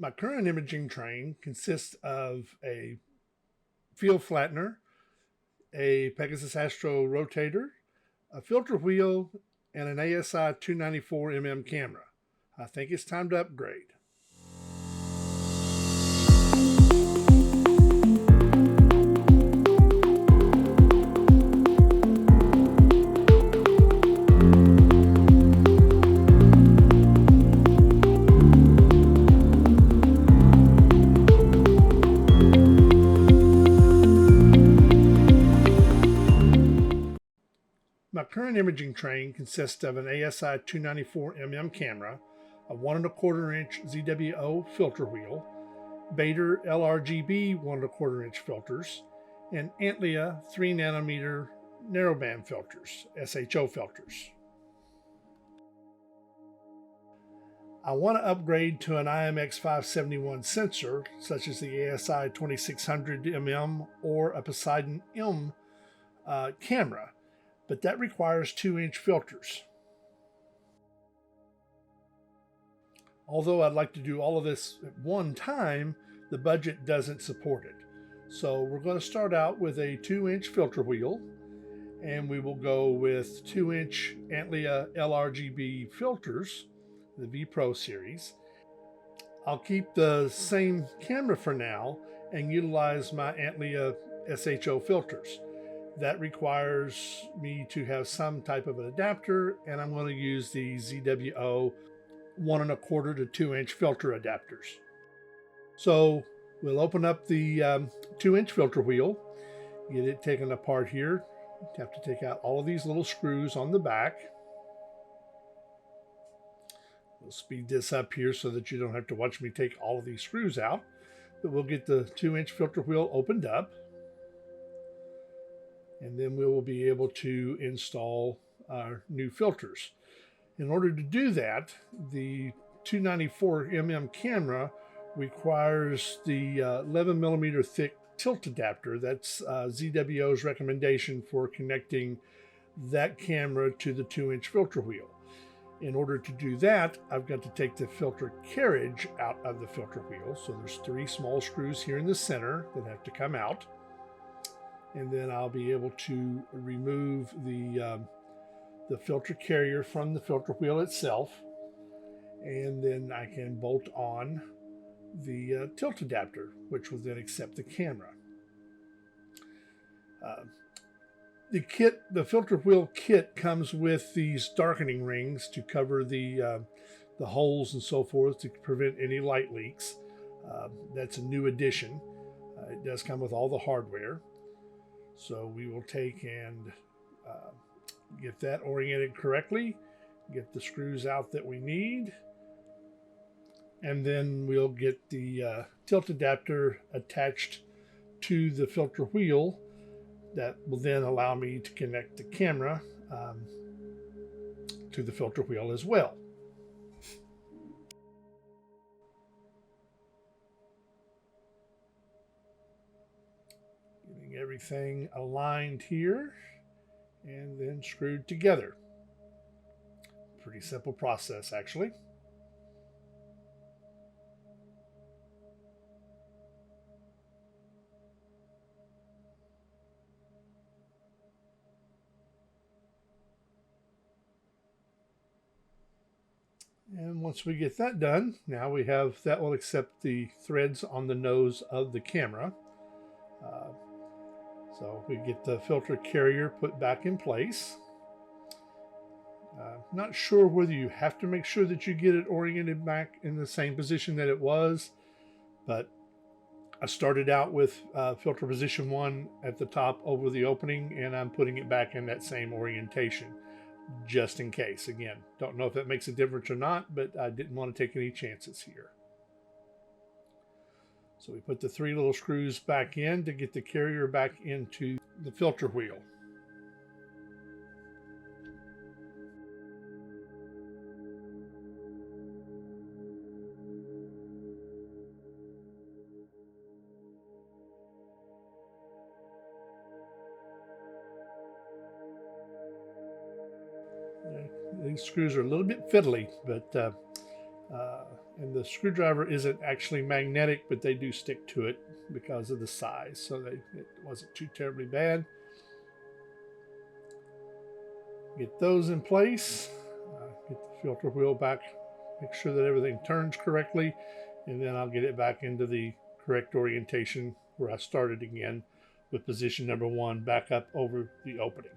My current imaging train consists of a field flattener, a Pegasus Astro rotator, a filter wheel, and an ASI 294mm camera. I think it's time to upgrade. My current imaging train consists of an ASI 294mm camera, a 1¼ inch ZWO filter wheel, Bader LRGB 1¼ inch filters, and Antlia 3nm narrowband filters, SHO filters. I want to upgrade to an IMX571 sensor, such as the ASI 2600mm or a Poseidon M camera, but that requires 2-inch filters. Although I'd like to do all of this at one time, the budget doesn't support it. So we're going to start out with a 2-inch filter wheel, and we will go with 2-inch Antlia LRGB filters, the V Pro series. I'll keep the same camera for now and utilize my Antlia SHO filters. That requires me to have some type of an adapter, and I'm going to use the ZWO 1¼ to 2-inch filter adapters. So we'll open up the 2-inch filter wheel, get it taken apart here. You have to take out all of these little screws on the back. We'll speed this up here so that you don't have to watch me take all of these screws out. But we'll get the 2-inch filter wheel opened up, and then we will be able to install our new filters. In order to do that, the 294mm camera requires the 11mm thick tilt adapter. That's ZWO's recommendation for connecting that camera to the 2-inch filter wheel. In order to do that, I've got to take the filter carriage out of the filter wheel. So there's 3 small screws here in the center that have to come out. And then I'll be able to remove the filter carrier from the filter wheel itself. And then I can bolt on the tilt adapter, which will then accept the camera. The filter wheel kit comes with these darkening rings to cover the holes and so forth to prevent any light leaks. That's a new addition. It does come with all the hardware. So we will take and get that oriented correctly, get the screws out that we need, and then we'll get the tilt adapter attached to the filter wheel. That will then allow me to connect the camera to the filter wheel as well. Getting everything aligned here and then screwed together. Pretty simple process, actually. And once we get that done, now we have that will accept the threads on the nose of the camera. So we get the filter carrier put back in place. Not sure whether you have to make sure that you get it oriented back in the same position that it was, but I started out with filter position 1 at the top over the opening, and I'm putting it back in that same orientation just in case. Again, don't know if that makes a difference or not, but I didn't want to take any chances here. So we put the 3 little screws back in to get the carrier back into the filter wheel. These screws are a little bit fiddly, but And the screwdriver isn't actually magnetic, but they do stick to it because of the size, so it wasn't too terribly bad. Get those in place, get the filter wheel back, make sure that everything turns correctly, and then I'll get it back into the correct orientation where I started again with position number 1 back up over the opening.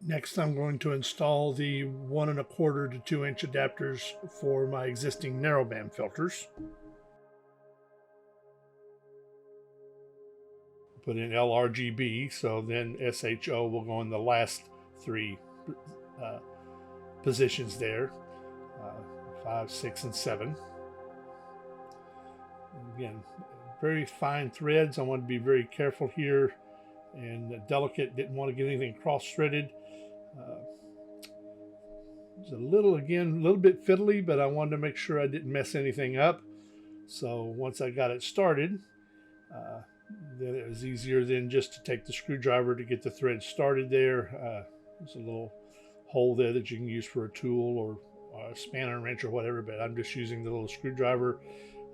Next, I'm going to install the 1 1/4 to 2 inch adapters for my existing narrowband filters. Put in LRGB, so then SHO will go in the last 3 positions there, 5, 6, and 7. Again, very fine threads. I want to be very careful here and delicate. Didn't want to get anything cross-threaded. It's a little bit fiddly, but I wanted to make sure I didn't mess anything up. So once I got it started, then it was easier than just to take the screwdriver to get the thread started there. There's a little hole there that you can use for a tool or a spanner wrench or whatever, but I'm just using the little screwdriver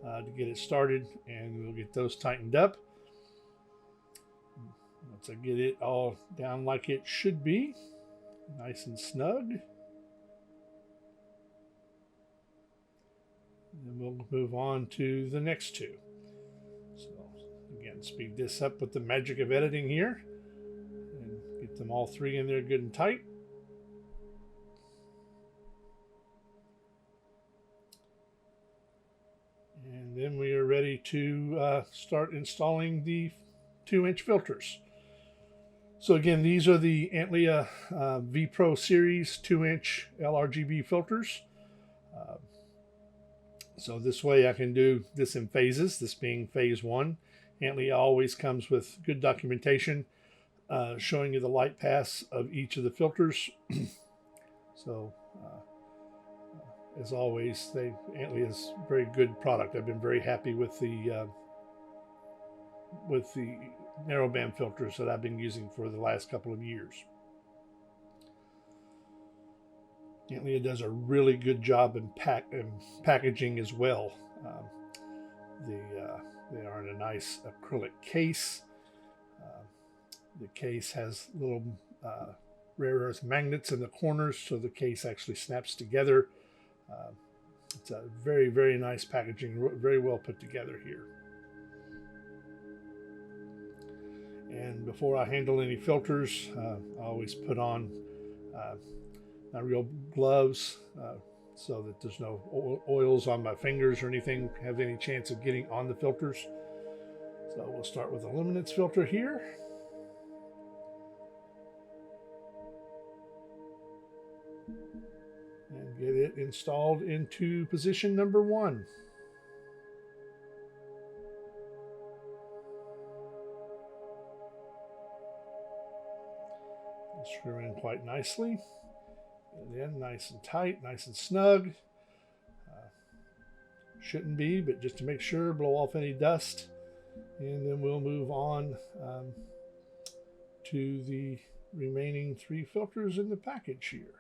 to get it started, and we'll get those tightened up. Once I get it all down like it should be, nice and snug, and we'll move on to the next 2. So again, speed this up with the magic of editing here and get them all 3 in there good and tight. And then we are ready to start installing the 2-inch filters. So again, these are the Antlia V Pro Series 2-inch LRGB filters. So this way I can do this in phases, this being phase 1. Antlia always comes with good documentation showing you the light paths of each of the filters. So as always, Antlia is a very good product. I've been very happy with the narrowband filters that I've been using for the last couple of years. Antlia does a really good job in packaging as well. They are in a nice acrylic case. The case has little rare earth magnets in the corners, so the case actually snaps together. It's a very, very nice packaging, very well put together here. And before I handle any filters, I always put on my real gloves so that there's no oils on my fingers or anything have any chance of getting on the filters. So we'll start with the luminance filter here. And get it installed into position number 1. Screw in quite nicely, and then nice and tight, nice and snug. Shouldn't be, but just to make sure, blow off any dust, and then we'll move on to the remaining 3 filters in the package here.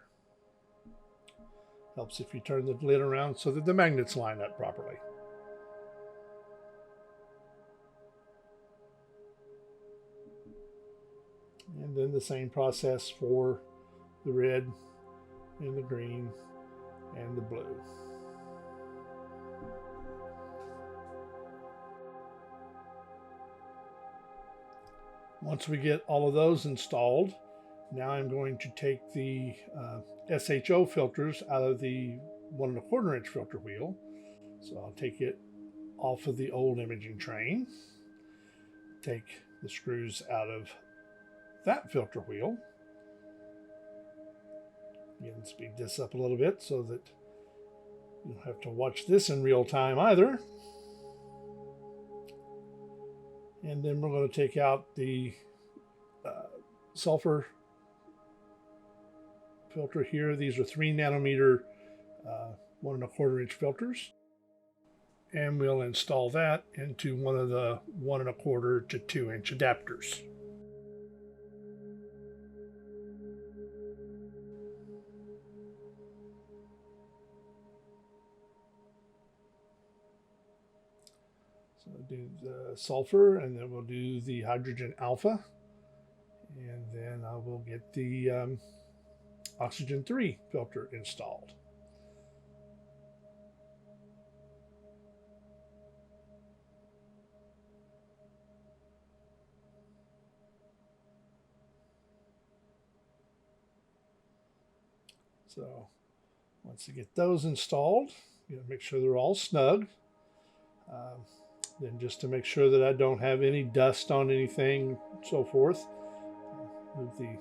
Helps if you turn the lid around so that the magnets line up properly. And then the same process for the red and the green and the blue. Once we get all of those installed, now I'm going to take the SHO filters out of the 1 1/4 inch filter wheel. So I'll take it off of the old imaging train, take the screws out of that filter wheel. Again, speed this up a little bit so that you don't have to watch this in real time either. And then we're going to take out the sulfur filter here. These are 3 nanometer 1 1/4 inch filters. And we'll install that into one of the 1 1/4 to 2 inch adapters. do the sulfur, and then we'll do the hydrogen alpha, and then I will get the oxygen 3 filter installed. So once you get those installed, you gotta make sure they're all snug. Then just to make sure that I don't have any dust on anything, and so forth, move the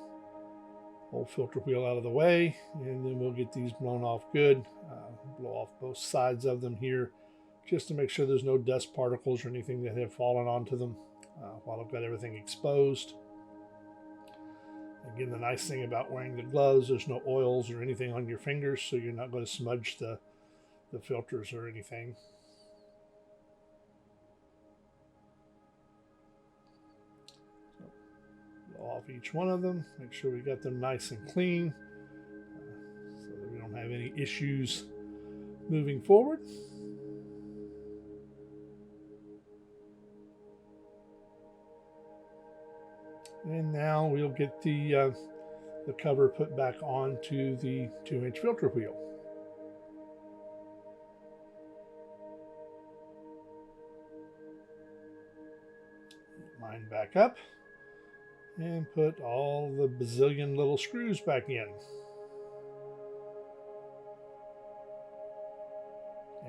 whole filter wheel out of the way, and then we'll get these blown off good. Blow off both sides of them here, just to make sure there's no dust particles or anything that have fallen onto them while I've got everything exposed. Again, the nice thing about wearing the gloves, there's no oils or anything on your fingers, so you're not going to smudge the filters or anything. Off each one of them, make sure we got them nice and clean so that we don't have any issues moving forward. And now we'll get the cover put back onto the 2-inch filter wheel. Line back up and put all the bazillion little screws back in.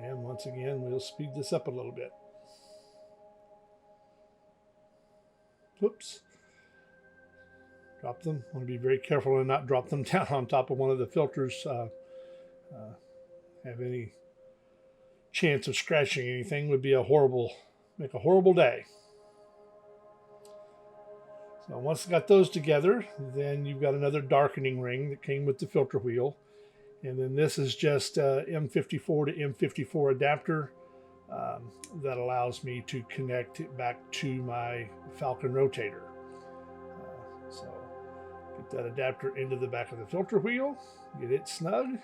And once again, we'll speed this up a little bit. Oops. Drop them. I want to be very careful and not drop them down on top of one of the filters. Have any chance of scratching anything would be make a horrible day. So once you got those together, then you've got another darkening ring that came with the filter wheel. And then this is just M54 to M54 adapter that allows me to connect it back to my Falcon rotator. So get that adapter into the back of the filter wheel, get it snug.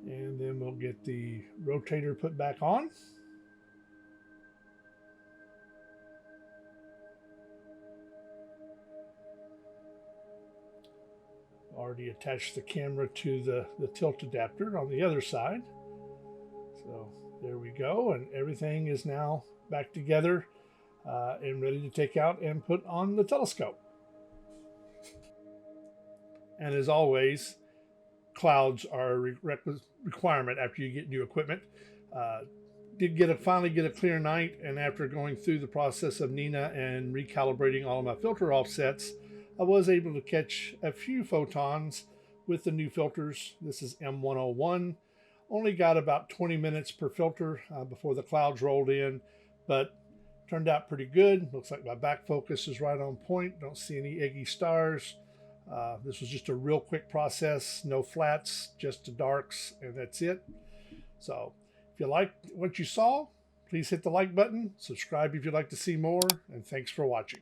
And then we'll get the rotator put back on. Already attached the camera to the tilt adapter on the other side. So there we go, and everything is now back together and ready to take out and put on the telescope. And as always, clouds are a requirement after you get new equipment. Did finally get a clear night, and after going through the process of Nina and recalibrating all of my filter offsets, I was able to catch a few photons with the new filters. This is M101. Only got about 20 minutes per filter before the clouds rolled in, but turned out pretty good. Looks like my back focus is right on point. Don't see any eggy stars. This was just a real quick process, no flats, just the darks, and that's it. So if you liked what you saw, please hit the like button, subscribe if you'd like to see more, and thanks for watching.